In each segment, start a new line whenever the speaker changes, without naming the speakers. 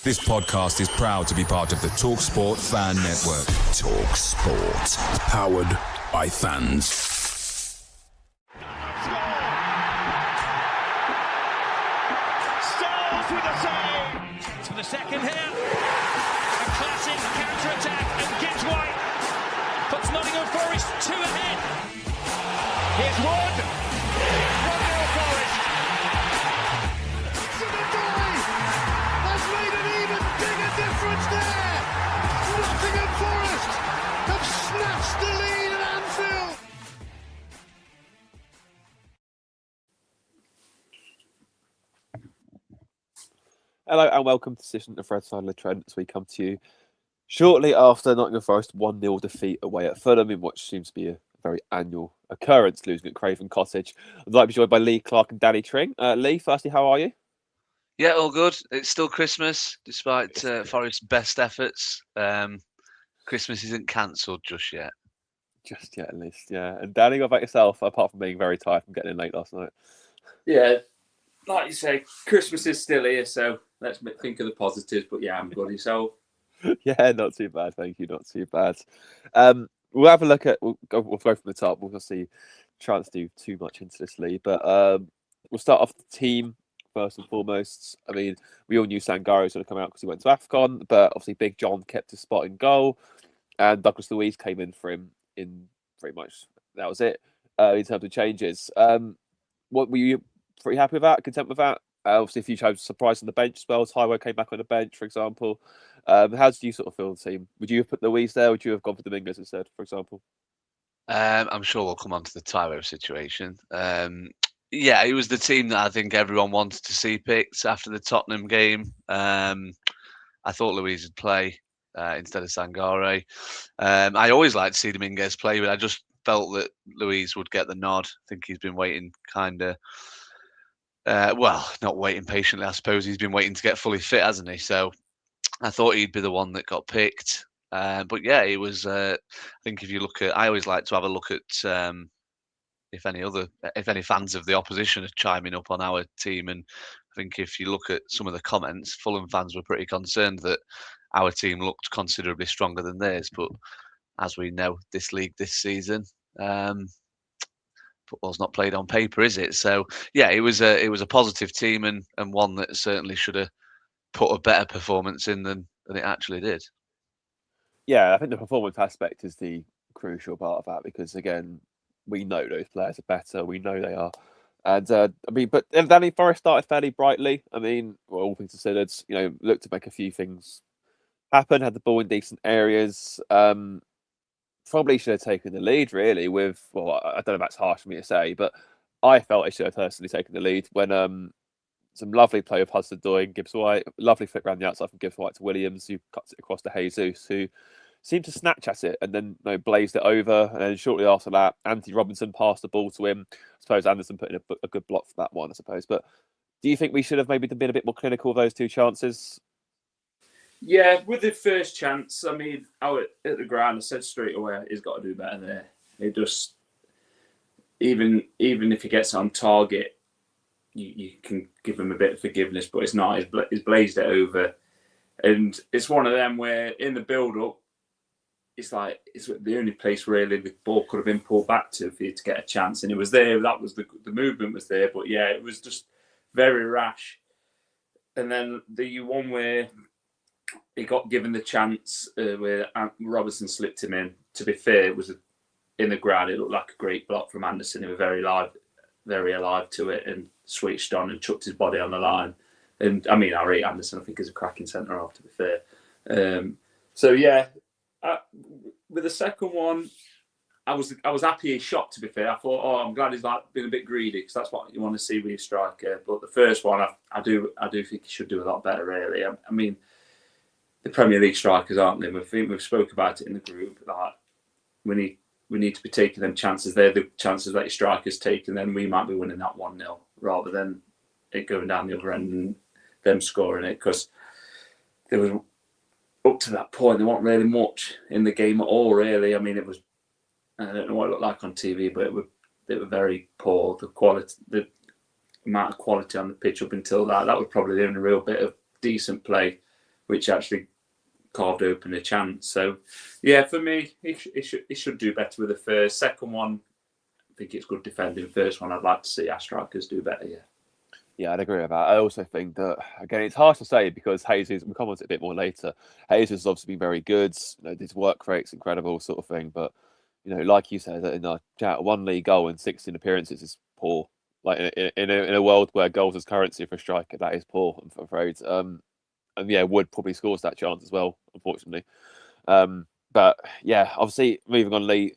This podcast is proud to be part of the talkSPORT Fan Network. talkSPORT. Powered by fans.
Styles with a save. To the second here. A classic counter-attack, and Gibbs White puts Nottingham Forest 2 ahead. Here's Wood. 1-0 Forest. Has made an even bigger difference there. Nottingham Forest have snatched the lead at Anfield.
Hello and welcome to Decision of Fred Sidler Trent as we come to you shortly after Nottingham Forest 1-0 defeat away at Fulham in what seems to be a very annual occurrence, losing at Craven Cottage. I'd like to be joined by Lee Clark and Danny Tring. Lee, firstly, how are you?
Yeah, all good. It's still Christmas, despite Forest's best efforts. Christmas isn't cancelled just yet.
Just yet, at least, yeah. And Danny, what about yourself, apart from being very tired from getting in late last night?
Yeah, like you say, Christmas is still here, so let's think of the positives. But yeah, I'm good. Yourself?
Yeah, not too bad, thank you. Not too bad. We'll have a look at. We'll go from the top. We'll see. Try not to do too much into this, Lee, but we'll start off the team first and foremost. I mean, we all knew Sangaro was going to come out because he went to AFCON, but obviously Big John kept his spot in goal, and Douglas Luiz came in for him. In pretty much that was it in terms of changes. What were you pretty happy with that? Content with that? Obviously, a few times surprised on the bench as well. Taiwo came back on the bench, for example. How did you sort of feel the team? Would you have put Luiz there? Would you have gone for Dominguez instead, for example?
I'm sure we'll come on to the Taiwo situation. Yeah, it was the team that I think everyone wanted to see picked after the Tottenham game. I thought Luiz would play instead of Sangare. I always like to see Dominguez play, but I just felt that Luiz would get the nod. I think he's been waiting kind of, well, not waiting patiently, I suppose. He's been waiting to get fully fit, hasn't he? So I thought he'd be the one that got picked. But yeah, it was, I think if you look at, I always like to have a look at if any fans of the opposition are chiming up on our team. And I think if you look at some of the comments, Fulham fans were pretty concerned that our team looked considerably stronger than theirs. But as we know, this league this season, football's not played on paper, is it? So yeah, it was a positive team and one that certainly should have put a better performance in than it actually did.
Yeah, I think the performance aspect is the crucial part of that because again, we know those players are better. We know they are. And I mean, but Danny Forest started fairly brightly. I mean, well, all things considered, looked to make a few things happen, had the ball in decent areas. Probably should have taken the lead, really, with, well, I don't know if that's harsh for me to say, but I felt it should have personally taken the lead when some lovely play of Hudson-Odoi and Gibbs White, lovely flick around the outside from Gibbs White to Williams, who cuts it across to Jesus, who seemed to snatch at it and then blazed it over. And then shortly after that, Anthony Robinson passed the ball to him. I suppose Anderson put in a good block for that one, I suppose. But do you think we should have maybe been a bit more clinical with those two chances?
Yeah, with the first chance, I mean, out at the ground, I said straight away, he's got to do better there. It just, even if he gets on target, you can give him a bit of forgiveness, but it's not. He's blazed it over. And it's one of them where in the build-up, it's like it's the only place really the ball could have been pulled back to for you to get a chance. And it was there. That was the movement was there. But yeah, it was just very rash. And then the one where he got given the chance where Robertson slipped him in. To be fair, it was in the ground. It looked like a great block from Anderson. He was very alive to it and switched on and chucked his body on the line. And I mean, I rate Anderson. I think he's a cracking centre half. To be fair, so yeah. With the second one, I was happy he shot. To be fair, I thought, I'm glad he's been a bit greedy because that's what you want to see with your striker. But the first one, I do think he should do a lot better. Really, I mean, the Premier League strikers, aren't they? I think we've spoke about it in the group. Like we need to be taking them chances. They're the chances that your strikers take, and then we might be winning that 1-0 rather than it going down the other end and them scoring it because there was. Up to that point, there wasn't really much in the game at all, really. I mean, it was, I don't know what it looked like on TV, but they were very poor. The amount of quality on the pitch up until that was probably the only real bit of decent play which actually carved open a chance. So, yeah, for me, he should do better with the first. Second one, I think it's good defending. First one, I'd like to see our strikers do better, yeah.
Yeah, I'd agree with that. I also think that, again, it's hard to say because Jesus, we'll come on to it a bit more later. Jesus has obviously been very good. You know, his work rate's incredible, sort of thing. But, you know, like you said, in our chat, 1 league goal in 16 appearances is poor. Like in a world where goals is currency for a striker, that is poor, I'm afraid. And yeah, Wood probably scores that chance as well, unfortunately. But yeah, obviously, moving on, Lee.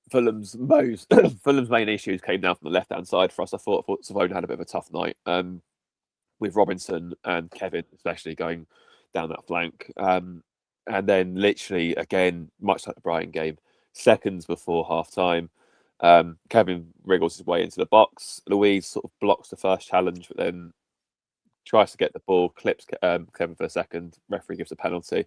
Fulham's main issues came down from the left-hand side for us. I thought Savona had a bit of a tough night with Robinson and Kevin, especially going down that flank. And then literally, again, much like the Brighton game, seconds before half-time, Kevin wriggles his way into the box. Louise sort of blocks the first challenge, but then tries to get the ball, clips Kevin for a second. Referee gives a penalty.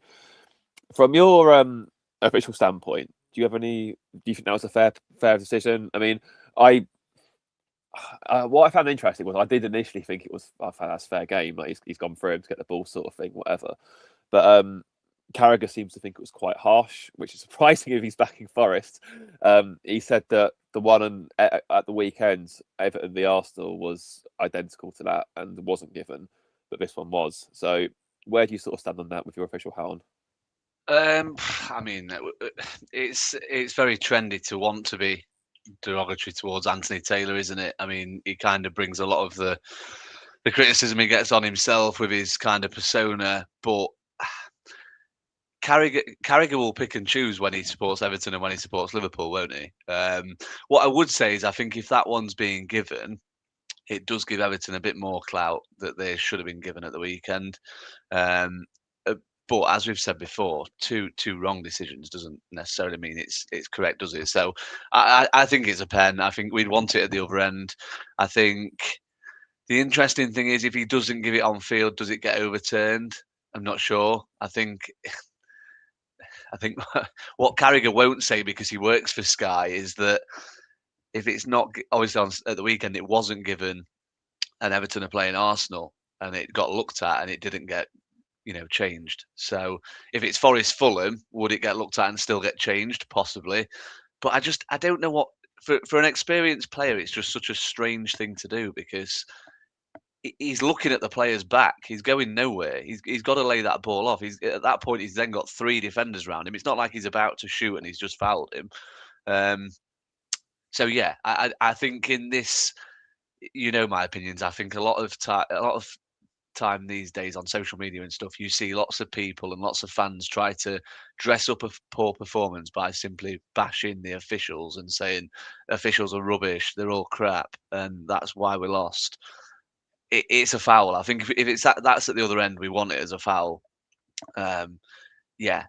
From your official standpoint, do you think that was a fair decision? I mean, what I found interesting was I did initially think I found that's fair game. Like he's gone through him to get the ball, sort of thing, whatever. But Carragher seems to think it was quite harsh, which is surprising if he's backing Forest. He said that the one at the weekend, Everton v Arsenal, was identical to that and wasn't given, but this one was. So where do you sort of stand on that with your official hat on?
I mean, it's very trendy to want to be derogatory towards Anthony Taylor, isn't it? I mean, he kind of brings a lot of the criticism he gets on himself with his kind of persona, but Carragher will pick and choose when he supports Everton and when he supports Liverpool, won't he? What I would say is I think if that one's being given, it does give Everton a bit more clout that they should have been given at the weekend. But as we've said before, two wrong decisions doesn't necessarily mean it's correct, does it? So I think it's a pen. I think we'd want it at the other end. I think the interesting thing is if he doesn't give it on field, does it get overturned? I'm not sure. I think what Carragher won't say because he works for Sky is that if it's not obviously at the weekend it wasn't given, and Everton are playing Arsenal and it got looked at and it didn't get changed. So if it's Forest Fulham, would it get looked at and still get changed? Possibly. But I don't know what, for an experienced player, it's just such a strange thing to do because he's looking at the player's back. He's going nowhere. He's got to lay that ball off. At that point, he's then got 3 defenders around him. It's not like he's about to shoot and he's just fouled him. So yeah, I think in this, my opinions. I think a lot of time these days on social media and stuff, you see lots of people and lots of fans try to dress up a poor performance by simply bashing the officials and saying officials are rubbish, they're all crap, and that's why we lost. It's a foul. I think if it's that's at the other end, we want it as a foul. Yeah.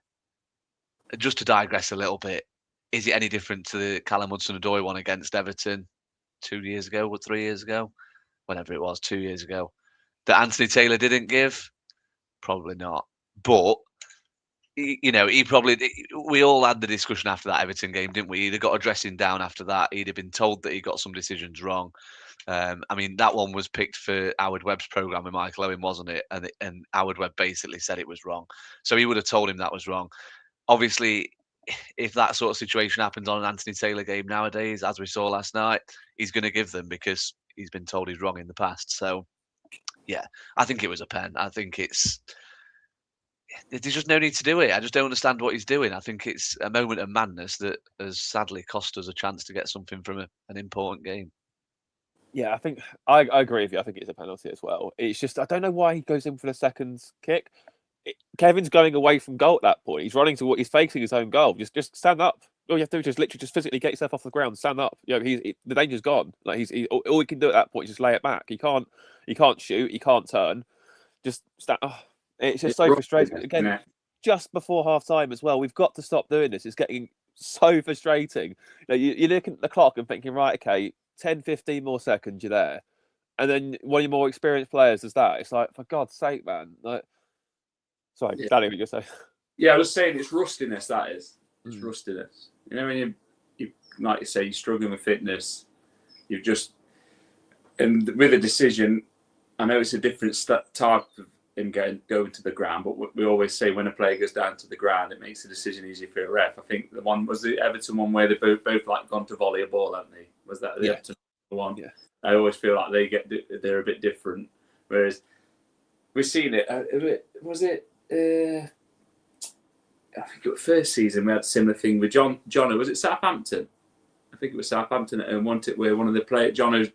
Just to digress a little bit, is it any different to the Callum Hudson-Odoi one against Everton 2 years ago or 3 years ago? Whenever it was, 2 years ago. That Anthony Taylor didn't give? Probably not. But, he probably... We all had the discussion after that Everton game, didn't we? He'd have got a dressing down after that. He'd have been told that he got some decisions wrong. I mean, that one was picked for Howard Webb's programme with Michael Owen, wasn't it? And Howard Webb basically said it was wrong. So he would have told him that was wrong. Obviously, if that sort of situation happens on an Anthony Taylor game nowadays, as we saw last night, he's going to give them because he's been told he's wrong in the past. So... yeah, I think it was a pen. I think there's just no need to do it. I just don't understand what he's doing. I think it's a moment of madness that has sadly cost us a chance to get something from an important game.
Yeah, I think I agree with you. I think it's a penalty as well. It's just I don't know why he goes in for the second kick. Kevin's going away from goal at that point. He's running to he's facing his own goal. Just stand up. All you have to do is just physically get yourself off the ground, stand up. The danger's gone. Like all he can do at that point is just lay it back. He can't shoot. He can't turn. Just stand. Oh, it's just so frustrating. Again, just before half time as well. We've got to stop doing this. It's getting so frustrating. You're looking at the clock and thinking, right, okay, 10, 15 more seconds, you're there, and then one of your more experienced players does that. It's like, for God's sake, man. Like, sorry, yeah. Danny, what you say?
Yeah, I was saying it's rustiness. That is, it's rustiness. When you like you say, you're struggling with fitness. And with a decision, I know it's a different type of him going to the ground. But we always say when a player goes down to the ground, it makes the decision easier for a ref. I think the one was the Everton one where they both like gone to volley a ball, haven't they? Was that the Everton one? Yeah. I always feel like they're a bit different. Whereas we've seen it. Was it? I think it was first season we had a similar thing with John. Was it Southampton? I think it was Southampton and won it where one of the players, Jono's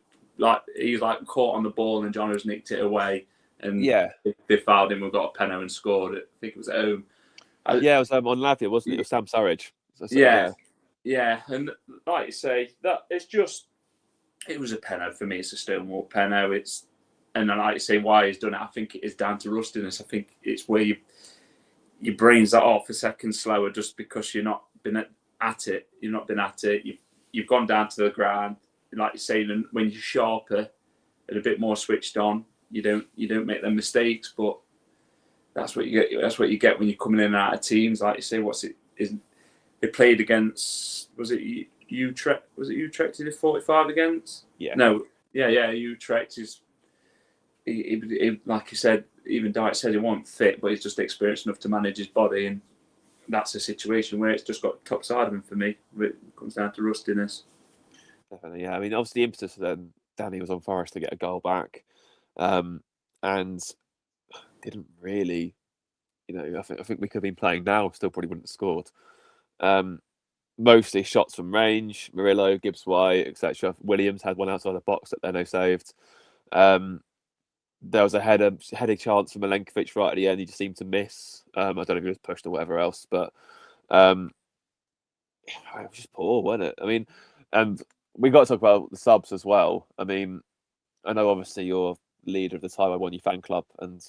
he's caught on the ball and Jono's nicked it away and they fouled him. We got a penalty and scored it. I think it was at home.
It was on Lavia, wasn't it? It was Sam Surridge.
Yeah, and like you say, that it was a penalty for me. It's a Stonewall penalty. And then like you say, why he's done it, I think it is down to rustiness. I think it's where your brain's off a second slower just because you've not been at it. You've not been at it. You've gone down to the ground. Like you say, when you're sharper and a bit more switched on, you don't make them mistakes. But that's what you get. That's what you get when you're coming in and out of teams. Like you say, they played against? Was it Utrecht? Was it Utrecht? He did 45 against?
Yeah.
No. Yeah. Utrecht is. He, like you said, even Dyke said he wasn't fit, but he's just experienced enough to manage his body, and that's a situation where it's just got top side of him for me. It comes down to rustiness.
Definitely, yeah. I mean, obviously, the impetus then Danny was on Forest to get a goal back, and didn't really, I think we could have been playing now, still probably wouldn't have scored. Mostly shots from range, Murillo, Gibbs-White, etc. Williams had one outside the box that Leno saved. There was a header chance from Milenkovic right at the end. He just seemed to miss. I don't know if he was pushed or whatever else, but it was just poor, wasn't it? I mean, and we got to talk about the subs as well. I mean, I know obviously you're leader of the Taiwo One fan club and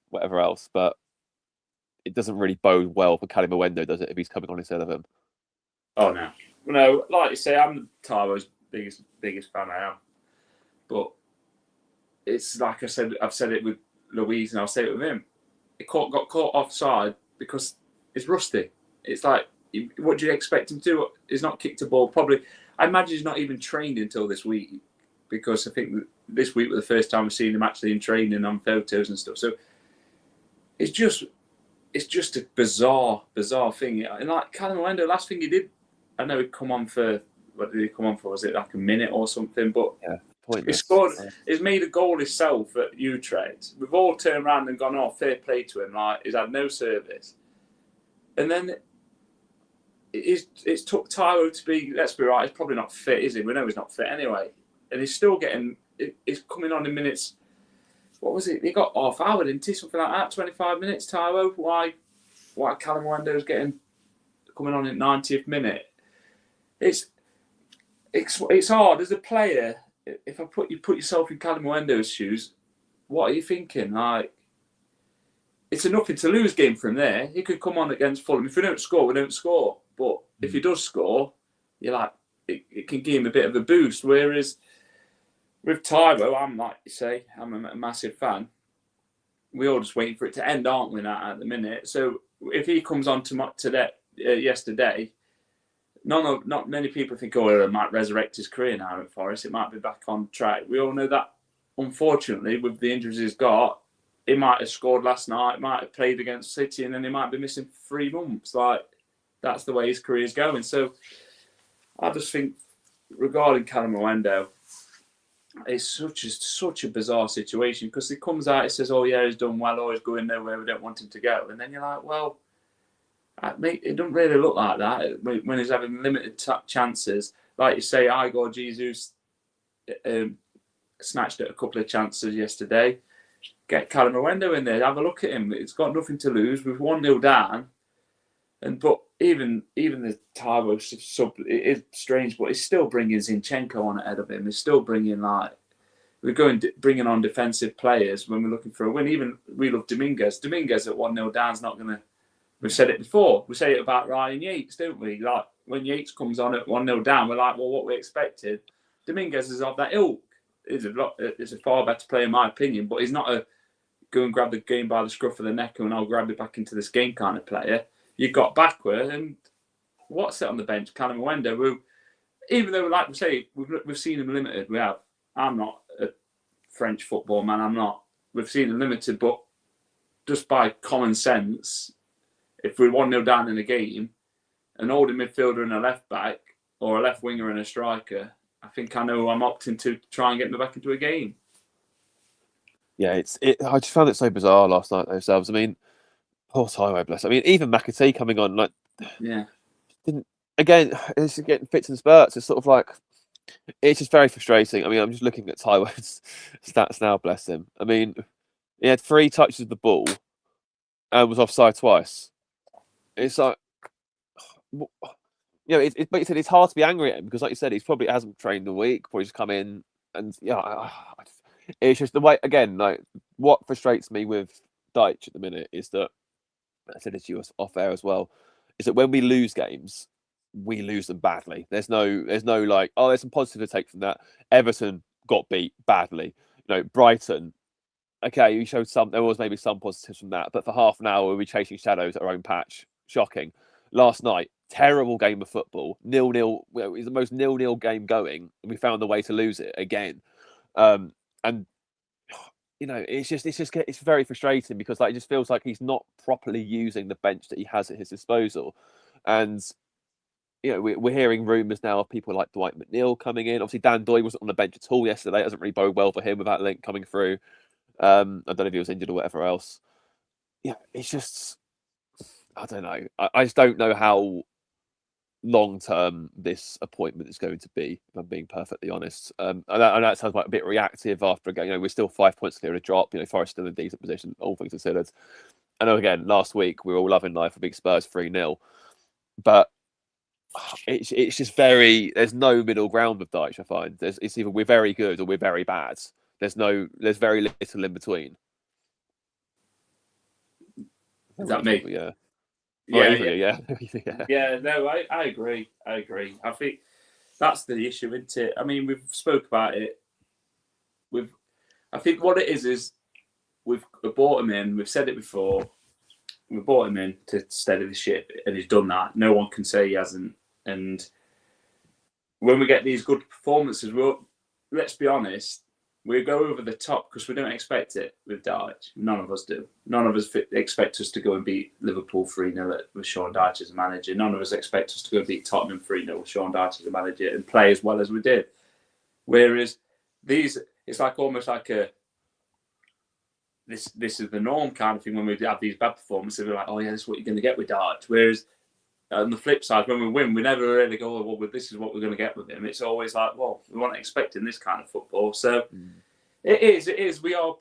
whatever else, but it doesn't really bode well for Kalimawendo, does it? If he's coming on instead of him.
Oh no, like you say, I'm Taiwo's biggest fan. I am, but. It's like I said, I've said it with Louise and I'll say it with him. It got caught offside because it's rusty. It's like, what do you expect him to do? He's not kicked a ball. Probably, I imagine he's not even trained until this week because I think this week was the first time we've seen him actually in training on photos and stuff. So it's just a bizarre thing. And like Kalimawendo, last thing he did, I know he'd come on for, what did he come on for? Was it like a minute or something? But
yeah.
He scored. He's made a goal himself at Utrecht. We've all turned around and gone, "Oh, fair play to him." Like he's had no service, and then it's took Taiwo to be. Let's be right. He's probably not fit, is he? We know he's not fit anyway, and he's still getting. He's coming on in minutes. What was it? He got half hour, didn't he? Something like that. 25 minutes. Taiwo. Why Kalimawendo's coming on at 90th minute? It's hard as a player. If you put yourself in Kalimawendo's shoes, what are you thinking? Like, it's a nothing to lose game from there. He could come on against Fulham. If we don't score, we don't score. But if he does score, you're like, it can give him a bit of a boost. Whereas with Taiwo, I'm like you say, I'm a massive fan. We're all just waiting for it to end, aren't we, at the minute? So if he comes on yesterday, not many people think, he might resurrect his career now at Forest. It might be back on track. We all know that, unfortunately, with the injuries he's got, he might have scored last night, might have played against City, and then he might be missing 3 months. Like, that's the way his career's going. So I just think, regarding Kalimawendo, it's such a bizarre situation because he comes out, he says, "Oh yeah, he's done well, or he's going nowhere, we don't want him to go," and then you're like, well. It doesn't really look like that when he's having limited chances. Like you say, Igor Jesus snatched at a couple of chances yesterday. Get Kalimawendo in there, have a look at him. It's got nothing to lose. We've 1-0 down, but even the Taiwo sub, it is strange, but he's still bringing Zinchenko on ahead of him. He's still bringing bringing on defensive players when we're looking for a win. Even we love Dominguez. Dominguez at 1-0 down is not going to. We've said it before. We say it about Ryan Yates, don't we? Like, when Yates comes on at 1-0 down, we're like, well, what we expected. Dominguez is of that ilk. He's a far better player, in my opinion, but he's not a go and grab the game by the scruff of the neck and I'll grab it back into this game kind of player. You got backward, and what's it on the bench? Kalimawendo, who, even though, like we say, we've seen him limited. We have. I'm not a French football man. I'm not. We've seen him limited, but just by common sense, if we're 1-0 down in a game, an holding midfielder and a left back, or a left winger and a striker, I think I know I'm opting to try and get me back into a game.
Yeah, I just found it so bizarre last night themselves. I mean, poor Taiwo, bless. I mean, even McAtee coming on, like,
Yeah.
Again, it's getting fits and spurts. It's sort of like, it's just very frustrating. I mean, I'm just looking at Taiwo's stats now, bless him. I mean, he had 3 touches of the ball and was offside twice. It's like, but you said it's hard to be angry at him because, like you said, he's probably hasn't trained the week, probably just come in and it's just the way. Again, like what frustrates me with Deitch at the minute is that I said it to you off air as well, is that when we lose games, we lose them badly. There's no like, oh, there's some positive to take from that. Everton got beat badly. Brighton. Okay, you showed there was maybe some positives from that, but for half an hour we were chasing shadows at our own patch. Shocking. Last night, terrible game of football. 0-0. It was the most 0-0 game going, and we found a way to lose it again. And it's very frustrating because like it just feels like he's not properly using the bench that he has at his disposal. And we're hearing rumours now of people like Dwight McNeil coming in. Obviously, Dan Doy wasn't on the bench at all yesterday. It doesn't really bode well for him with that link coming through. I don't know if he was injured or whatever else. Yeah, it's just, I don't know. I just don't know how long term this appointment is going to be, if I'm being perfectly honest. I know that sounds like a bit reactive after a game. We're still 5 points clear of a drop. Forest still in a decent position, all things considered. I know, again, last week we were all loving life for big Spurs 3-0. But it's just there's no middle ground with Deitch, I find. It's either we're very good or we're very bad. There's very little in between.
Is that me?
Yeah.
Yeah. Yeah, no, I agree. I think that's the issue, isn't it? I mean, we've spoke about it. I think what it is we've bought him in. We've said it before. We bought him in to steady the ship, and he's done that. No one can say he hasn't. And when we get these good performances, let's be honest, we go over the top because we don't expect it with Deitch. None of us do. None of us expect us to go and beat Liverpool 3-0 with Sean Dyche as a manager. None of us expect us to go and beat Tottenham 3-0 with Sean Dyche as a manager and play as well as we did. Whereas it's like almost like this is the norm kind of thing. When we have these bad performances, we're like, oh yeah, this is what you're going to get with Dyche. Whereas on the flip side, when we win, we never really go, oh, well, this is what we're going to get with him. It's always like, well, we weren't expecting this kind of football. So it is. We are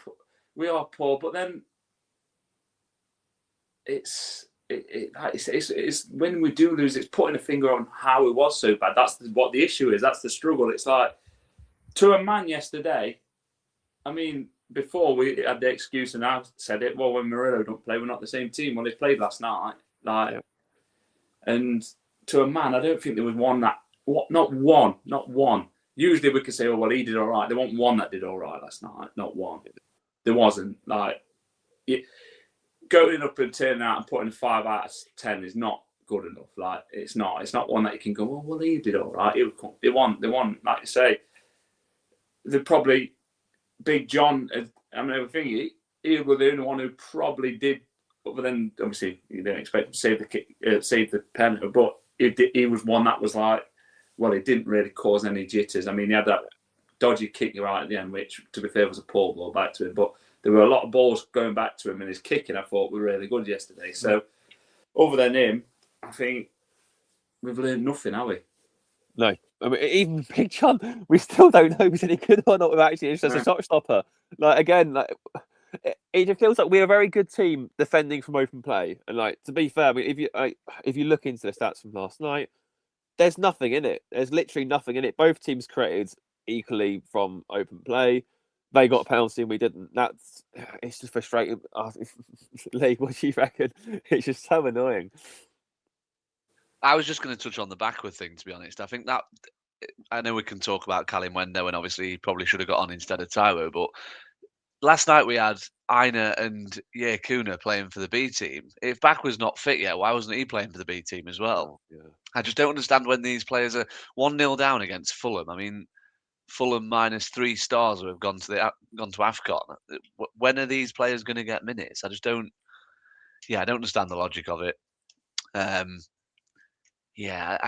poor, but then it's when we do lose, it's putting a finger on how it was so bad. That's what the issue is. That's the struggle. It's like, to a man yesterday, I mean, before we had the excuse, and I said it, well, when Murillo don't play, we're not the same team. Well, they played last night. And to a man, I don't think there was one not one. Usually we could say, oh, well, he did all right. There wasn't one that did all right last night. Not one. There wasn't. Going up and turning out and putting a 5 out of 10 is not good enough. It's not one that you can go, oh, well, he did all right. They want, like you say, they're probably Big John. I mean, I think he was the only one who probably did. Other than obviously you don't expect him to save the kick, save the penalty, but he was one that was like, well, it didn't really cause any jitters. I mean, he had that dodgy kick right at the end, which to be fair was a poor ball back to him, but there were a lot of balls going back to him, and his kicking I thought were really good yesterday. So other than him, I think we've learned nothing, have we?
No. I mean, even Big John, we still don't know if he's any good or not. Actually, it's just a shot stopper. It just feels like we're a very good team defending from open play. And to be fair, I mean, if you look into the stats from last night, there's nothing in it. There's literally nothing in it. Both teams created equally from open play. They got a penalty and we didn't. It's just frustrating. Lee, what do you reckon? It's just so annoying.
I was just going to touch on the backward thing, to be honest. I think that, I know we can talk about Callum Wendo, and obviously he probably should have got on instead of Taiwo, but last night we had Aina and Kuna playing for the B team. If Back was not fit yet, why wasn't he playing for the B team as well?
Yeah.
I just don't understand when these players are 1-0 down against Fulham. I mean, Fulham -3 stars who have gone to AFCON. When are these players going to get minutes? I just don't. Yeah, I don't understand the logic of it. Yeah,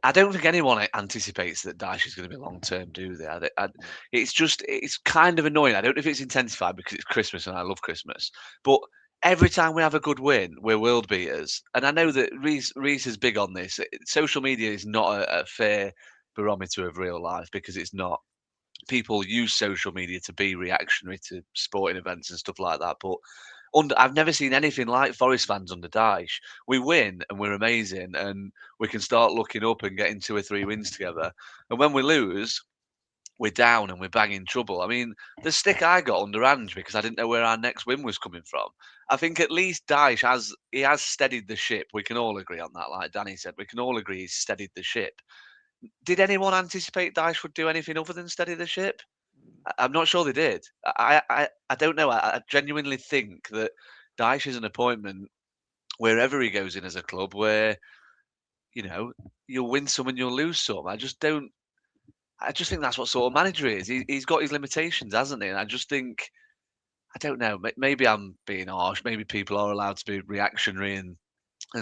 I don't think anyone anticipates that Dyche is going to be long term, do they? It's kind of annoying. I don't know if it's intensified because it's Christmas and I love Christmas, but every time we have a good win, we're world beaters. And I know that Reece is big on this. Social media is not a fair barometer of real life because it's not. People use social media to be reactionary to sporting events and stuff like that, but I've never seen anything like Forest fans under Dyche. We win and we're amazing, and we can start looking up and getting 2 or 3 wins together. And when we lose, we're down and we're banging trouble. I mean, the stick I got under Ange because I didn't know where our next win was coming from. I think at least Dyche has steadied the ship. We can all agree on that. Like Danny said, we can all agree he's steadied the ship. Did anyone anticipate Dyche would do anything other than steady the ship? I'm not sure they did. I don't know. I genuinely think that Dyche is an appointment wherever he goes in as a club where, you'll win some and you'll lose some. I just think that's what sort of manager he is. He's got his limitations, hasn't he? And I just think, I don't know, maybe I'm being harsh. Maybe people are allowed to be reactionary and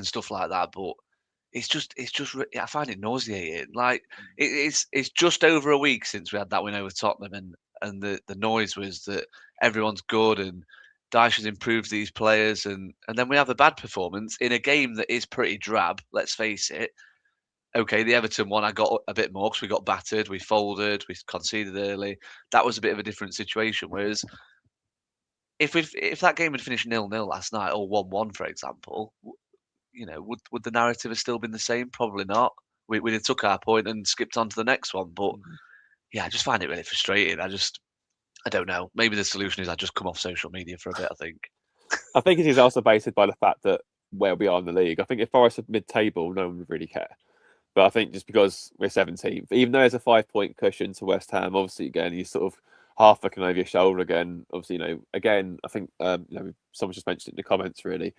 stuff like that. But I find it nauseating. Like it's just over a week since we had that win over Tottenham, and the noise was that everyone's good and Dyche has improved these players, and then we have a bad performance in a game that is pretty drab. Let's face it. Okay, the Everton one, I got a bit more because we got battered, we folded, we conceded early. That was a bit of a different situation. Whereas if that game had finished 0-0 last night or 1-1, for example, would the narrative have still been the same? Probably not. We'd have took our point and skipped on to the next one. But yeah, I just find it really frustrating. I don't know. Maybe the solution is I just come off social media for a bit, I think.
I think it is also based by the fact that where we are in the league. I think if Forest are mid-table, no one would really care. But I think just because we're 17th, even though there's a 5-point cushion to West Ham, obviously, again, you sort of half looking over your shoulder again. Obviously, again, I think, someone just mentioned it in the comments, really.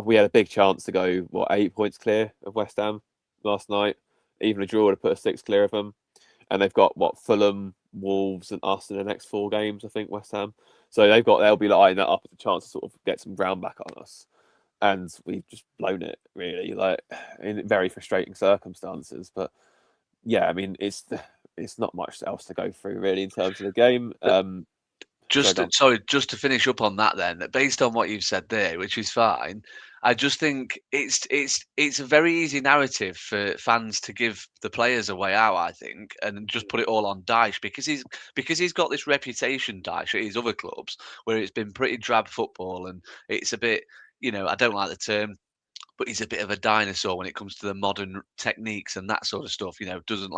We had a big chance to go, 8 points clear of West Ham last night. Even a draw would have put us 6 clear of them. And they've got, Fulham, Wolves and us in the next 4 games, I think, West Ham. So they'll be lining that up as a chance to sort of get some ground back on us. And we've just blown it, really, in very frustrating circumstances. But yeah, I mean, it's not much else to go through, really, in terms of the game.
Just to finish up on that, then, based on what you've said there, which is fine, I just think it's a very easy narrative for fans to give the players a way out, I think, and just put it all on Dyche because he's got this reputation, Dyche, at his other clubs where it's been pretty drab football and it's a bit, I don't like the term, but he's a bit of a dinosaur when it comes to the modern techniques and that sort of stuff. Doesn't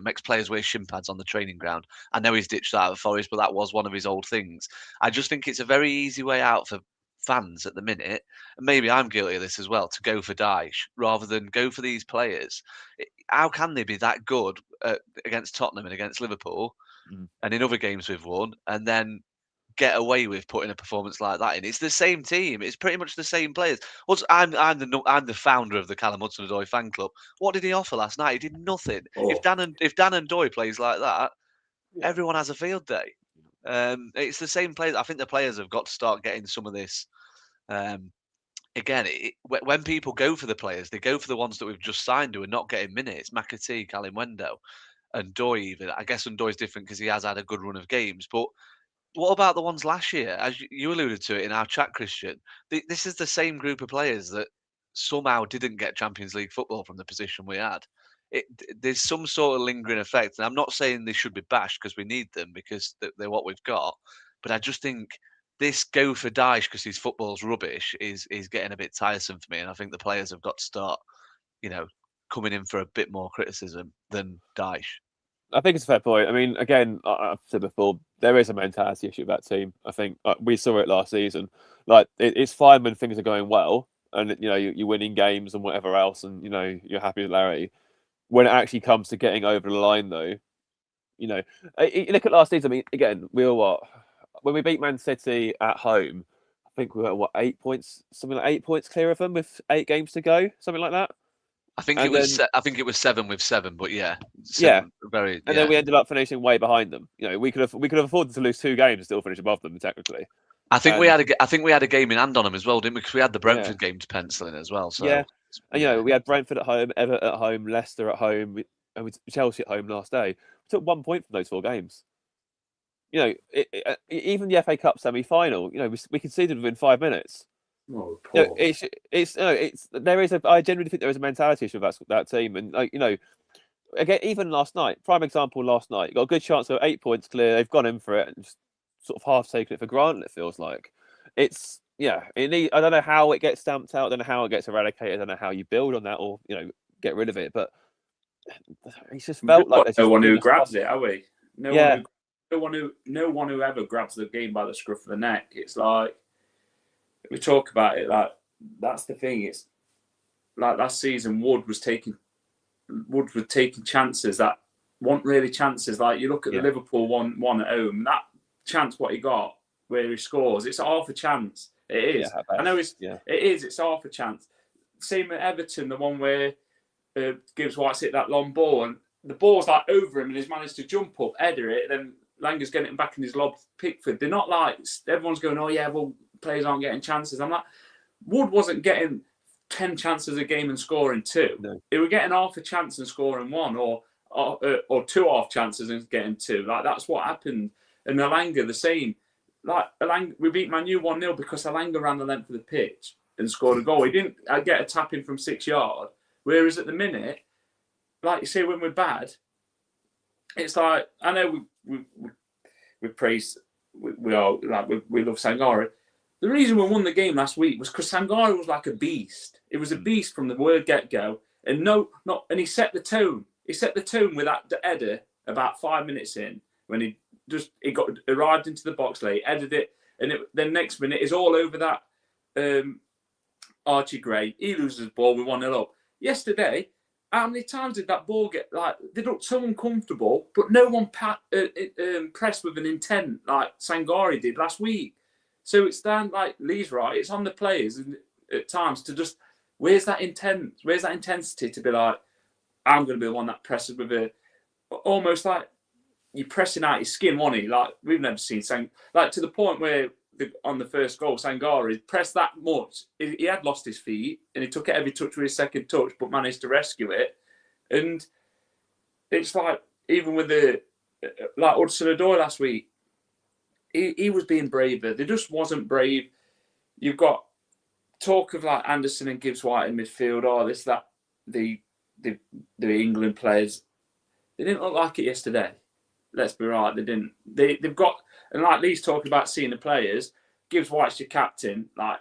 makes players wear shin pads on the training ground. I know he's ditched that at Forest, but that was one of his old things. I just think it's a very easy way out for fans at the minute, and maybe I'm guilty of this as well, to go for Dyche rather than go for these players. How can they be that good against Tottenham and against Liverpool, and in other games we've won, and then get away with putting a performance like that in? It's the same team. It's pretty much the same players. I'm the founder of the Callum Hudson-Odoi fan club. What did he offer last night? He did nothing. If Dan and Doy plays like that, everyone has a field day. It's the same players. I think the players have got to start getting some of this. Again, when people go for the players, they go for the ones that we've just signed who are not getting minutes. McAtee, Callum Wendo, and Doy even. I guess Doy's different because he has had a good run of games, but what about the ones last year? As you alluded to it in our chat, Christian, this is the same group of players that somehow didn't get Champions League football from the position we had. There's some sort of lingering effect, and I'm not saying they should be bashed because we need them because they're what we've got, but I just think this go for Dyche because his football's rubbish is getting a bit tiresome for me, and I think the players have got to start, coming in for a bit more criticism than Dyche.
I think it's a fair point. I mean, again, I've said before, there is a mentality issue with that team. I think we saw it last season. It's fine when things are going well and, you're winning games and whatever else and, you're happy with Larry. When it actually comes to getting over the line, though, you look at last season. I mean, again, we were when we beat Man City at home, I think we were 8 points, something like 8 points clear of them with 8 games to go, something like that.
I think
And
it was.
then-
I think it was 7 with 7, but yeah, very.
And then we ended up finishing way behind them. We could have afforded to lose 2 games and still finish above them technically.
I think we
And-
had I think we had a game in hand on them as well, didn't we? Because we had the Brentford game to pencil in as well. So
yeah, and we had Brentford at home, Everton at home, Leicester at home, and Chelsea at home last day. We took 1 point from those 4 games. Even the FA Cup semi-final, we conceded within 5 minutes.
Oh,
I genuinely think there is a mentality issue with that team, and again, even last night, prime example, last night, you got a good chance of 8 points clear. They've gone in for it and just sort of half taken it for granted. It feels like I don't know how it gets stamped out. I don't know how it gets eradicated. I don't know how you build on that or get rid of it. But it's just felt like there's
no one who
just
grabs it, are we? No one who ever grabs the game by the scruff of the neck. It's like we talk about it. Like that's the thing. It's like last season, Wood was taking chances that weren't really chances. Like you look at the Liverpool one at home, that chance what he got where he scores, it's half a chance. It is. I know it is. It's half a chance. Same at Everton, the one where Gibbs White's hit that long ball and the ball's like over him and he's managed to jump up, header it, and then Langer's getting it back in his lob. Pickford, they're not like everyone's going, oh yeah, well players aren't getting chances. I'm like, Wood wasn't getting 10 chances a game and scoring 2.
No.
They were getting half a chance and scoring 1, or 2 half chances and getting 2. Like that's what happened. And Elanga the same. Like we beat Man U 1-0 because Elanga ran the length of the pitch and scored a goal. He didn't get a tap in from 6 yards. Whereas at the minute, like you say, when we're bad, it's like I know we praise we love Sangare. The reason we won the game last week was because Sangare was like a beast. It was a beast from the word get-go. And and he set the tone. He set the tone with that header about 5 minutes in when he arrived into the box late, headed it, and then next minute is all over that Archie Gray. He loses the ball, we 1-0 up. Yesterday, how many times did that ball get they looked so uncomfortable, but no one pressed with an intent like Sangare did last week. So it's then like Lee's right. It's on the players at times to just where's that intent? Where's that intensity to be like, I'm going to be the one that presses with almost like you're pressing out your skin, wasn't he? Like we've never seen to the point where on the first goal, Sangare pressed that much. He had lost his feet and he took it every touch with his second touch, but managed to rescue it. And it's like even with Hudson-Odoi last week. He was being braver. They just wasn't brave. You've got talk of like Anderson and Gibbs White in midfield. Oh, this, that, the England players. They didn't look like it yesterday. Let's be right. They didn't. They've got, and like Lee's talking about seeing the players. Gibbs White's your captain. Like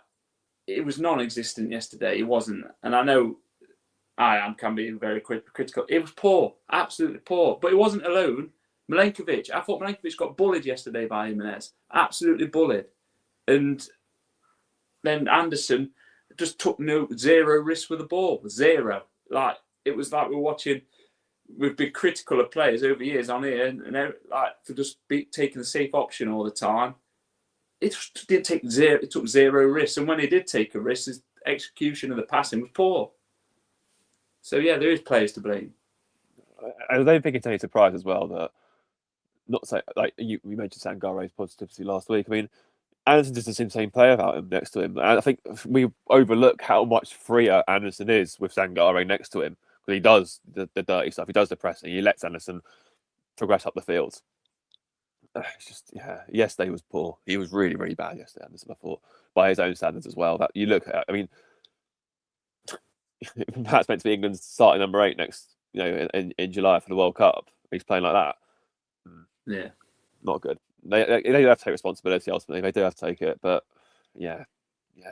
it was non-existent yesterday. It wasn't. And I know can be very critical. It was poor, absolutely poor. But it wasn't alone. Milenkovic, I thought Milenkovic got bullied yesterday by Jimenez. Absolutely bullied. And then Anderson just took zero risk with the ball. Zero. Like, it was like we've been critical of players over years on here and like for just taking the safe option all the time. It just didn't take zero. It took zero risks. And when he did take a risk, his execution of the passing was poor. So, yeah, there is players to blame.
I don't think it's any surprise as well that not say like you mentioned Sangare's positivity last week. I mean, Anderson doesn't seem the same player without him next to him, and I think we overlook how much freer Anderson is with Sangare next to him because he does the dirty stuff. He does the pressing. He lets Anderson progress up the field. It's just yesterday was poor. He was really really bad yesterday, Anderson. I thought by his own standards as well. That you look at. I mean, that's meant to be England's starting number 8 next. In July for the World Cup. He's playing like that.
Yeah,
not good. They have to take responsibility ultimately. They do have to take it, but it's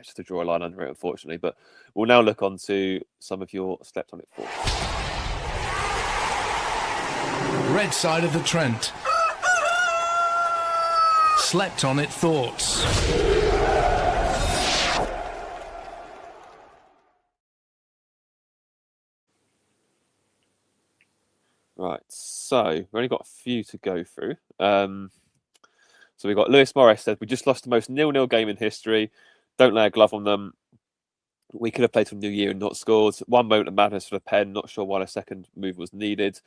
just to draw a line under it, unfortunately. But we'll now look on to some of your slept on it thoughts.
Red side of the Trent. Slept on it thoughts.
Right, so we've only got a few to go through. So we've got Lewis Morris said, we just lost the most 0-0 game in history. Don't lay a glove on them. We could have played from New Year and not scored. One moment of madness for the pen. Not sure why a second move was needed.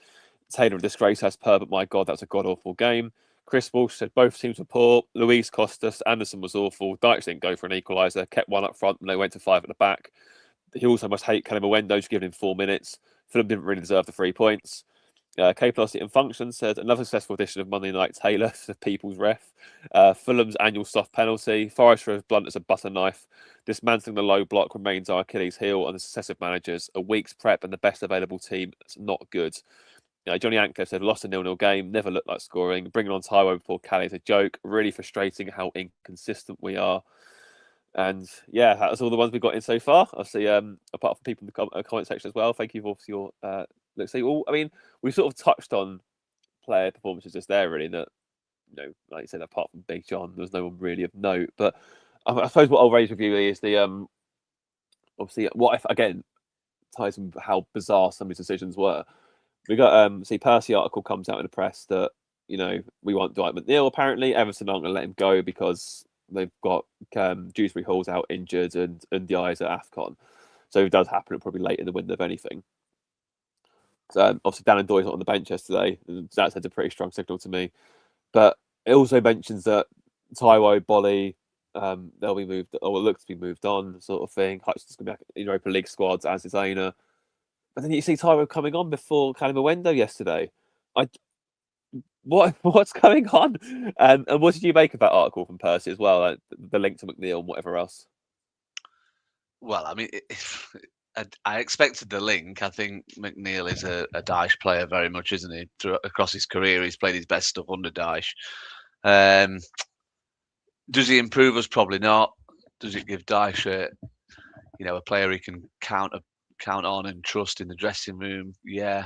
Taylor a disgrace as per, but my God, that was a god-awful game. Chris Walsh said both teams were poor. Luis cost us. Anderson was awful. Dykes didn't go for an equaliser. Kept one up front and they went to 5 at the back. He also must hate Callum Owendo, giving him 4 minutes. Fulham didn't really deserve the 3 points. K Plus in Function said another successful edition of Monday Night Taylor, the people's ref. Fulham's annual soft penalty. Forest were as blunt as a butter knife. Dismantling the low block remains our Achilles heel, and the successive managers, a week's prep and the best available team. It's not good. Johnny Ankler said lost a 0-0 game, never looked like scoring. Bringing on Taiwo before Cali is a joke. Really frustrating how inconsistent we are. And yeah, that's all the ones we've got in so far. Obviously, apart from people in the comment section as well, thank you for your let's say. Well, I mean, we sort of touched on player performances just there, really. That like you said, apart from Big John, there's no one really of note. But I suppose what I'll raise with you is the obviously what if again ties in how bizarre some of these decisions were. We got Percy article comes out in the press that we want Dwight McNeil. Apparently, Everton aren't going to let him go because they've got Dewsbury Hall's out injured and the eyes at AFCON. So if it does happen, it'll probably late in the window, if anything. So obviously, Dan and Doy's not on the bench yesterday. That sends a pretty strong signal to me. But it also mentions that Taiwo, Bolly, they'll be moved, or it looks to be moved on, sort of thing. Hutchinson's going to be back in Europa League squads, as is Aina. But then you see Taiwo coming on before Callum Owendo yesterday. What's going on? And what did you make of that article from Percy as well? Like the link to McNeil and whatever else?
Well, I mean, I expected the link. I think McNeil is a Dyche player very much, isn't he? Across his career, he's played his best stuff under Dyche. Does he improve us? Probably not. Does it give Dyche a player he can count on and trust in the dressing room? Yeah.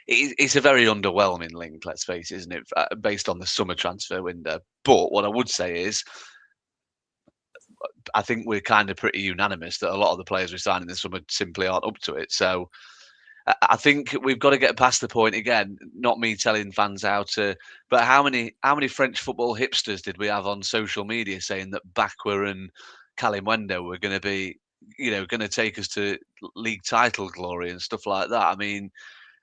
It's a very underwhelming link, let's face it, isn't it? Based on the summer transfer window. But what I would say is, I think we're kind of pretty unanimous that a lot of the players we signed in the summer simply aren't up to it. So I think we've got to get past the point again. Not me telling fans how to, but how many French football hipsters did we have on social media saying that Bakwa and Callum Wendo were going to be, going to take us to league title glory and stuff like that? I mean,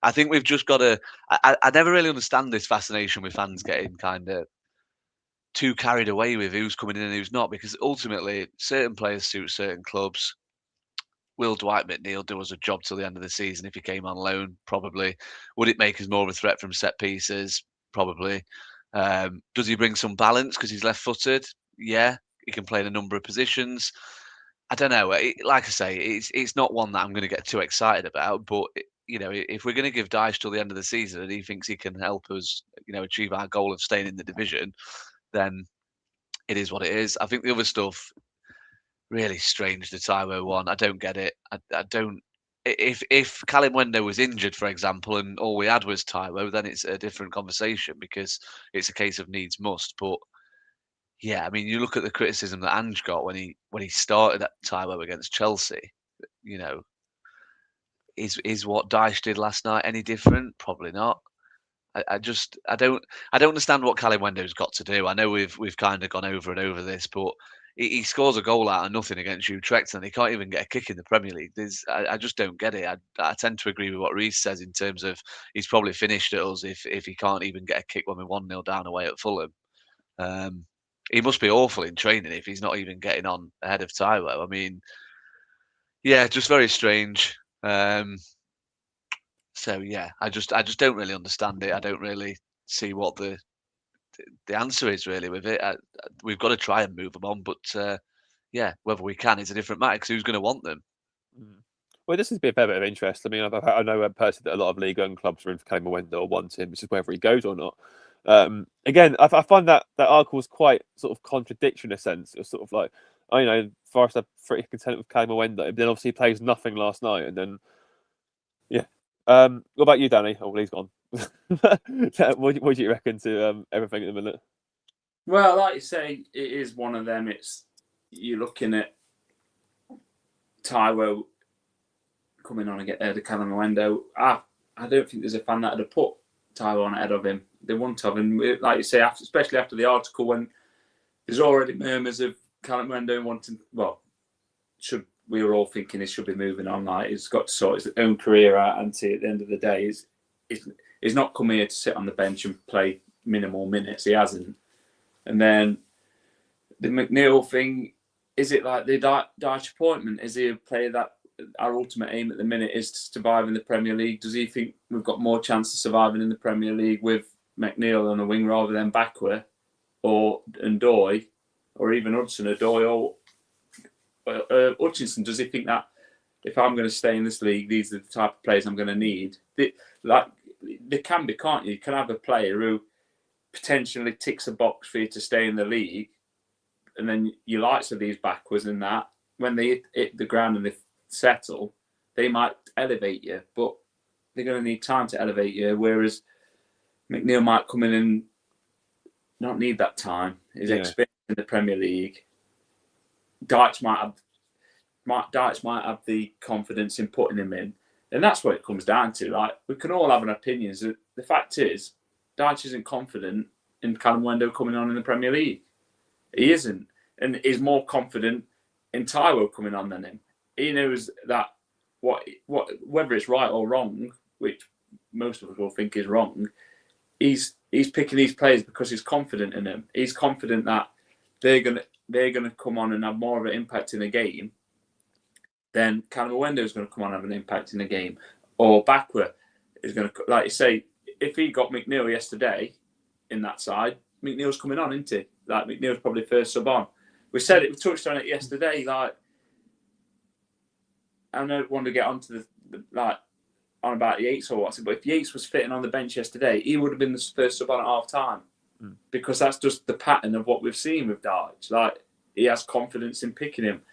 I think we've just got to. I never really understand this fascination with fans getting kind of too carried away with who's coming in and who's not, because ultimately certain players suit certain clubs. Will Dwight McNeil do us a job till the end of the season if he came on loan? Probably. Would it make us more of a threat from set pieces? Probably. Does he bring some balance because he's left-footed? Yeah, he can play in a number of positions. I don't know. Like I say, it's not one that I'm going to get too excited about. But if we're going to give Dyche till the end of the season and he thinks he can help us, achieve our goal of staying in the division, then it is what it is. I think the other stuff, really strange, the Taiwo one. I don't get it. I don't. If Callum Wendo was injured, for example, and all we had was Taiwo, then it's a different conversation because it's a case of needs must. But yeah, I mean, you look at the criticism that Ange got when he started at Taiwo against Chelsea. Is what Dyche did last night any different? Probably not. I don't understand what Callum Wendo's got to do. I know we've kind of gone over and over this, but he scores a goal out of nothing against Utrecht and he can't even get a kick in the Premier League. I just don't get it. I tend to agree with what Reece says in terms of he's probably finished at us if he can't even get a kick when we're 1-0 down away at Fulham. He must be awful in training if he's not even getting on ahead of Taiwo. I mean, yeah, just very strange. So yeah, I just don't really understand it. I don't really see what the answer is really with it. We've got to try and move them on, but yeah, whether we can is a different matter because who's going to want them?
Well, this has been a fair bit of interest. I mean, I know personally that a lot of League One clubs are in for Callum Owendo or want him, which is whether he goes or not. Again, I find that article was quite sort of contradictory in a sense. It was sort of like, Forest are pretty content with Callum Owendo, but then obviously he plays nothing last night, and then yeah. What about you, Danny? Oh, well, he's gone. What do you reckon to everything at the minute?
Well, like you say, it is one of them. You're looking at Taiwo coming on and get ahead of Callum Owendo. I don't think there's a fan that would have put Taiwo on ahead of him. They wouldn't have. And like you say, especially after the article, when there's already murmurs of Callum Owendo wanting, should we were all thinking he should be moving on. Like he's got to sort his own career out, and at the end of the day, he's not come here to sit on the bench and play minimal minutes. He hasn't. And then the McNeil thing, is it like the Dyche appointment? Is he a player that our ultimate aim at the minute is to survive in the Premier League? Does he think we've got more chance of surviving in the Premier League with McNeil on the wing rather than Backward or Ndoye or even Hudson-Odoi or Hutchinson? Does he think that if I'm going to stay in this league, these are the type of players I'm going to need? There can be, can't you? You can have a player who potentially ticks a box for you to stay in the league, and then you likes of these backwards and that, when they hit the ground and they settle, they might elevate you, but they're going to need time to elevate you, whereas McNeil might come in and not need that time. His experience in the Premier League. Dyche might have the confidence in putting him in. And that's what it comes down to. Like, we can all have an opinion. The fact is, Dyche isn't confident in Callum Wendo coming on in the Premier League. He isn't. And he's more confident in Taiwo coming on than him. He knows that whether it's right or wrong, which most of us will think is wrong, he's picking these players because he's confident in them. He's confident that they're gonna come on and have more of an impact in the game than Callum Wendo is going to come on and have an impact in the game, or Backward is going to, like you say, if he got McNeil yesterday in that side, McNeil's coming on, isn't he? Like, McNeil's probably first sub on. We touched on it yesterday. Like, I don't want to get onto on about Yates or what's it, but if Yates was fitting on the bench yesterday, he would have been the first sub on at half time, because that's just the pattern of what we've seen with Dyche. Like, he has confidence in picking him.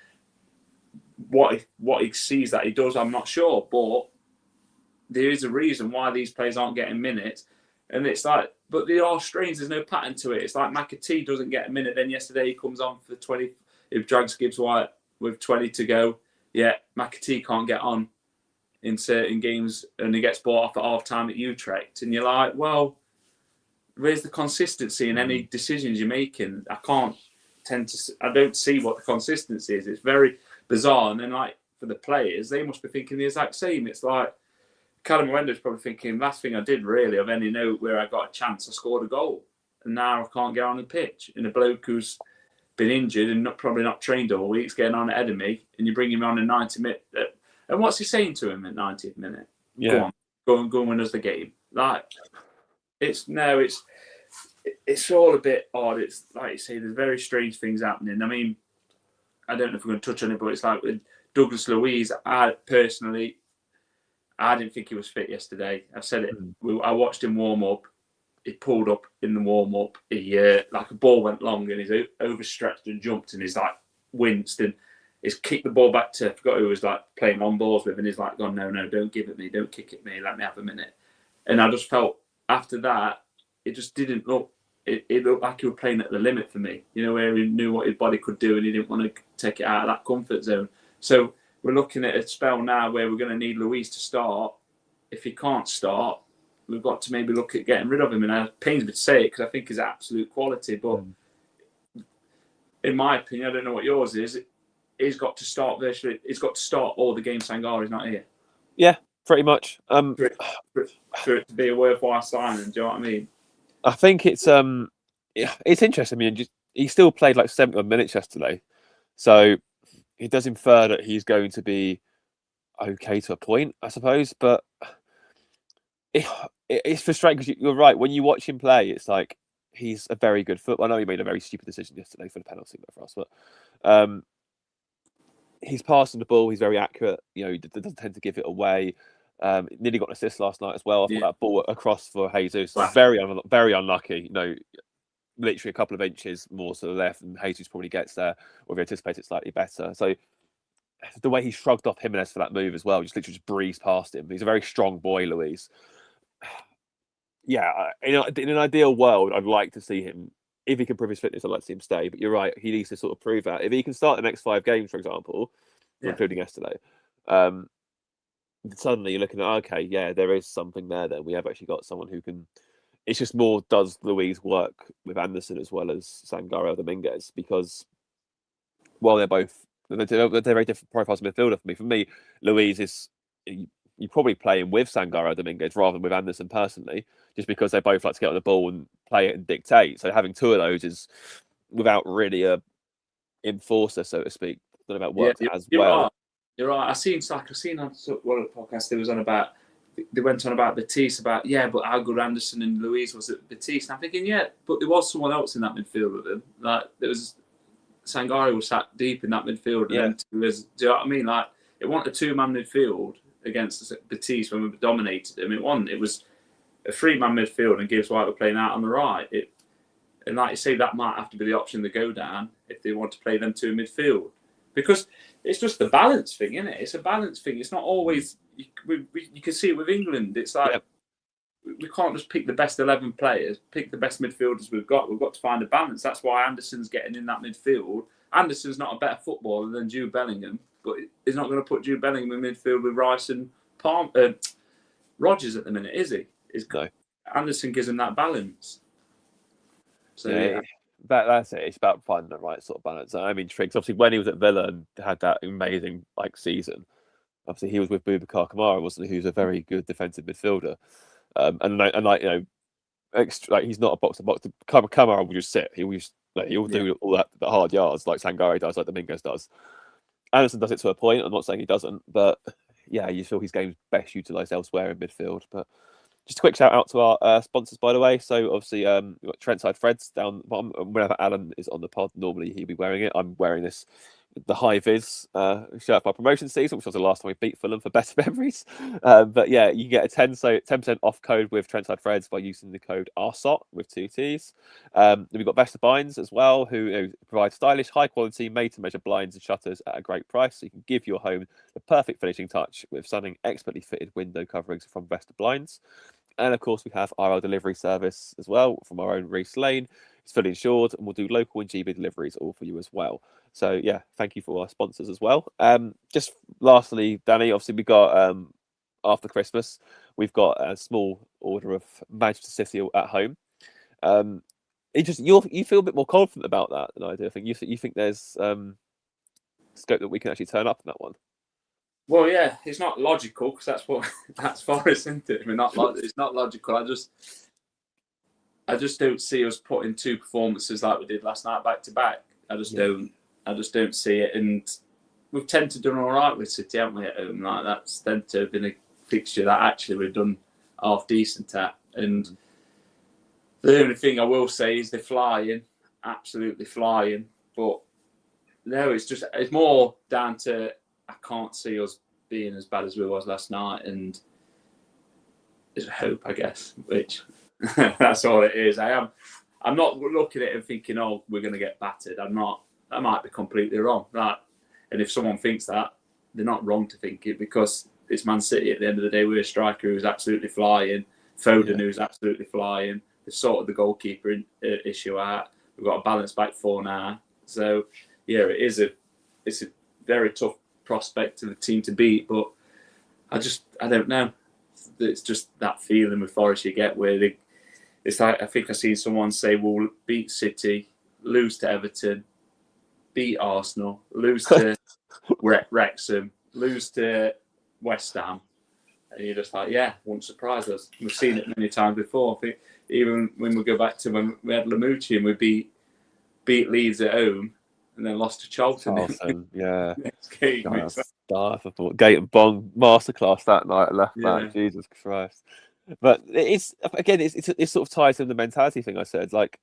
What he sees that he does, I'm not sure, but there is a reason why these players aren't getting minutes, and it's like, but they are strange. There's no pattern to it. It's like McAtee doesn't get a minute, then yesterday he comes on for 20. If drags Gibbs White with 20 to go, McAtee can't get on in certain games, and he gets bought off at half time at Utrecht, and you're like, well, where's the consistency in any decisions you're making? I don't see what the consistency is. It's very bizarre. And then, like, for the players, they must be thinking the exact same. It's like Callum Wendo's probably thinking, last thing I did really of any note where I got a chance, I scored a goal, and now I can't get on the pitch. And a bloke who's been injured and probably not trained all week is getting on ahead of me, and you bring him on in 90 minutes. And what's he saying to him at 90th minute?
Yeah.
Go on, win us the game. Like, it's all a bit odd. It's like you say, there's very strange things happening. I mean, I don't know if we're going to touch on it, but it's like with Douglas Luiz, I didn't think he was fit yesterday. I've said it. I watched him warm up. He pulled up in the warm up. He like a ball went long and he's overstretched and jumped, and he's like winced and he's kicked the ball back to, I forgot who was like playing on balls with, and he's like, gone, no, don't give it me, don't kick it me, let me have a minute. And I just felt after that, it just didn't look. It looked like he was playing at the limit for me, where he knew what his body could do and he didn't want to take it out of that comfort zone. So we're looking at a spell now where we're going to need Luiz to start. If he can't start, we've got to maybe look at getting rid of him. And it pains me to say it because I think he's absolute quality. But in my opinion, I don't know what yours is, he's got to start all the games Sangari's not here.
Yeah, pretty much.
For it to be a worthwhile signing, do you know what I mean?
I think it's interesting. I mean, he still played like 71 minutes yesterday, so it does infer that he's going to be okay to a point, I suppose. But it's frustrating because you're right. When you watch him play, it's like he's a very good footballer. I know he made a very stupid decision yesterday for the penalty for us, but he's passing the ball. He's very accurate. He doesn't tend to give it away. Nearly got an assist last night as well. I thought that ball across for Jesus, wow. Very unlucky. Literally a couple of inches more to the left, and Jesus probably gets there, or if he anticipates it slightly better. So the way he shrugged off Jimenez for that move as well, just literally just breezed past him. He's a very strong boy, Luiz. Yeah, in an ideal world, I'd like to see him. If he can prove his fitness, I'd like to see him stay. But you're right, he needs to sort of prove that. If he can start the next 5 games, for example, including yesterday, suddenly you're looking at, okay, yeah, there is something there. Then we have actually got someone who can. It's just more, does Luiz work with Anderson as well as Sangaro Dominguez? Because while they're both They're very different profiles of midfielder for me. For me, Luiz is you probably play him with Sangaro Dominguez rather than with Anderson personally, just because they both like to get on the ball and play it and dictate. So having two of those is without really a enforcer, so to speak, that about worked as well.
Right. You're right. I seen on one of the podcasts there was on about. They went on about Batiste about but how good Anderson and Luiz was at Batiste. And I'm thinking but there was someone else in that midfield with him. Like there was Sangari was sat deep in that midfield. And do you know what I mean? Like it wasn't a 2-man midfield against Batiste when we dominated him. It was a 3-man midfield and Gibbs White were playing out on the right. And like you say, that might have to be the option to go down if they want to play them to a midfield. Because it's just the balance thing, isn't it? It's a balance thing. It's not always... You can see it with England. It's like we can't just pick the best 11 players, pick the best midfielders we've got. We've got to find a balance. That's why Anderson's getting in that midfield. Anderson's not a better footballer than Jude Bellingham, but he's not going to put Jude Bellingham in midfield with Rice and Rodgers at the minute, is he?
No.
Anderson gives him that balance. So
that's it. It's about finding the right sort of balance. I mean, Triggs, obviously, when he was at Villa and had that amazing season, obviously he was with Boubacar Kamara, wasn't he? Who's a very good defensive midfielder, he's not a box to box. Kamara will just sit. He'll do all that the hard yards like Sangare does, like Dominguez does. Anderson does it to a point. I'm not saying he doesn't, but you feel his game's best utilised elsewhere in midfield. But just a quick shout out to our sponsors, by the way. So obviously we've got Trent Side Freds down the bottom. Whenever Alan is on the pod, normally he'll be wearing it. I'm wearing the high vis shirt for our promotion season, which was the last time we beat Fulham for better memories. But you can get a 10% off code with Trent Side Freds by using the code RSOT with 2 T's. Then we've got Vesta Blinds as well, who provide stylish, high quality, made to measure blinds and shutters at a great price. So you can give your home the perfect finishing touch with stunning, expertly fitted window coverings from Vesta Blinds. And of course, we have RL delivery service as well from our own Reece Lane. It's fully insured and we'll do local and GB deliveries all for you as well. So thank you for our sponsors as well. Just lastly, Danny, obviously we got after Christmas, we've got a small order of Manchester City at home. You feel a bit more confident about that than I do. I think you think there's scope that we can actually turn up in that one.
Well, it's not logical because that's Forest, isn't it? I mean, it's not logical. I just don't see us putting 2 performances like we did last night back to back. I just don't see it. And we've tended to done all right with City, haven't we, at home? Like that's tended to have been a fixture that actually we've done half decent at. And the only thing I will say is they're flying, absolutely flying. But no, it's more down to I can't see us being as bad as we was last night, and there's a hope, I guess, which that's all it is. I'm not looking at it and thinking, oh, we're going to get battered. I'm not. I might be completely wrong. Right? And if someone thinks that, they're not wrong to think it because it's Man City at the end of the day. We're a striker who's absolutely flying, Foden who's absolutely flying. They've sorted the goalkeeper issue out. We've got a balanced back 4 now. So, it's a very tough prospect of the team to beat, but I don't know. It's just that feeling with Forest you get where it's like I think I seen someone say we'll beat City, lose to Everton, beat Arsenal, lose to Wrexham, lose to West Ham, and you're just like, won't surprise us. We've seen it many times before. I think even when we go back to when we had Lamucci and we beat Leeds at home. And then lost to Charlton. Next game.
Gate and Bong masterclass that night at left back. Jesus Christ! But it's sort of ties to the mentality thing I said. Like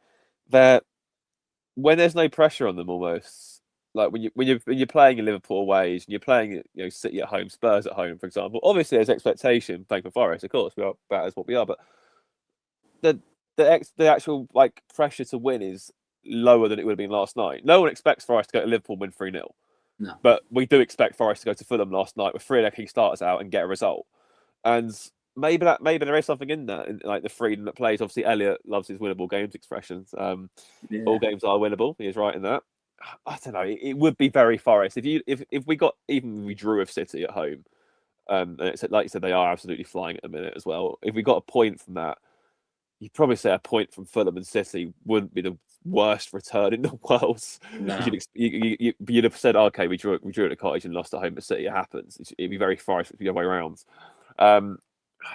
when there's no pressure on them, almost like when you're playing in Liverpool away and you're playing City at home, Spurs at home, for example. Obviously, there's expectation playing for Forest. Of course, we are bad as what we are, but the actual pressure to win is lower than it would have been last night. No one expects Forest to go to Liverpool and win 3-0.
No.
But we do expect Forest to go to Fulham last night with 3 of their key starters out and get a result. And maybe there is something in that, in the freedom that plays. Obviously, Elliot loves his winnable games expressions. All games are winnable. He is right in that. I don't know. It would be very Forest if we drew with City at home. And it's like you said, they are absolutely flying at the minute as well. If we got a point from that, you'd probably say a point from Fulham and City wouldn't be the worst return in the world.
No.
You'd have said, okay, we drew at the Cottage and lost at home at City. It happens. It'd be very Forest if the other way around.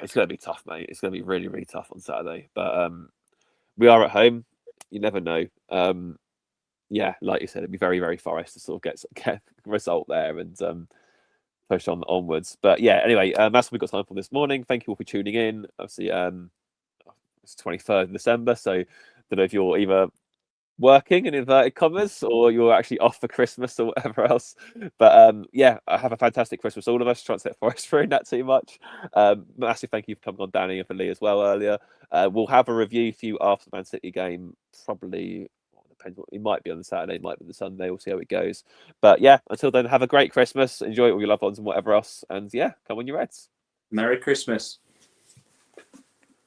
It's going to be tough, mate. It's going to be really, really tough on Saturday. But we are at home. You never know. Yeah, like you said, it'd be very, very Forest to sort of get a result there and push on onwards. But yeah, anyway, that's what we've got time for this morning. Thank you all for tuning in. Obviously, it's 23rd of December, so I don't know if you're either working in inverted commas or you're actually off for Christmas or whatever else. But yeah, have a fantastic Christmas, all of us. Try and set Forest through that too much. Massive thank you for coming on, Danny, and for Lee as well earlier. We'll have a review for you after the Man City game, probably. It might be on the Saturday, it might be the Sunday. We'll see how it goes. But yeah, until then, have a great Christmas. Enjoy it with your loved ones and whatever else. And yeah, come on, you Reds.
Merry Christmas.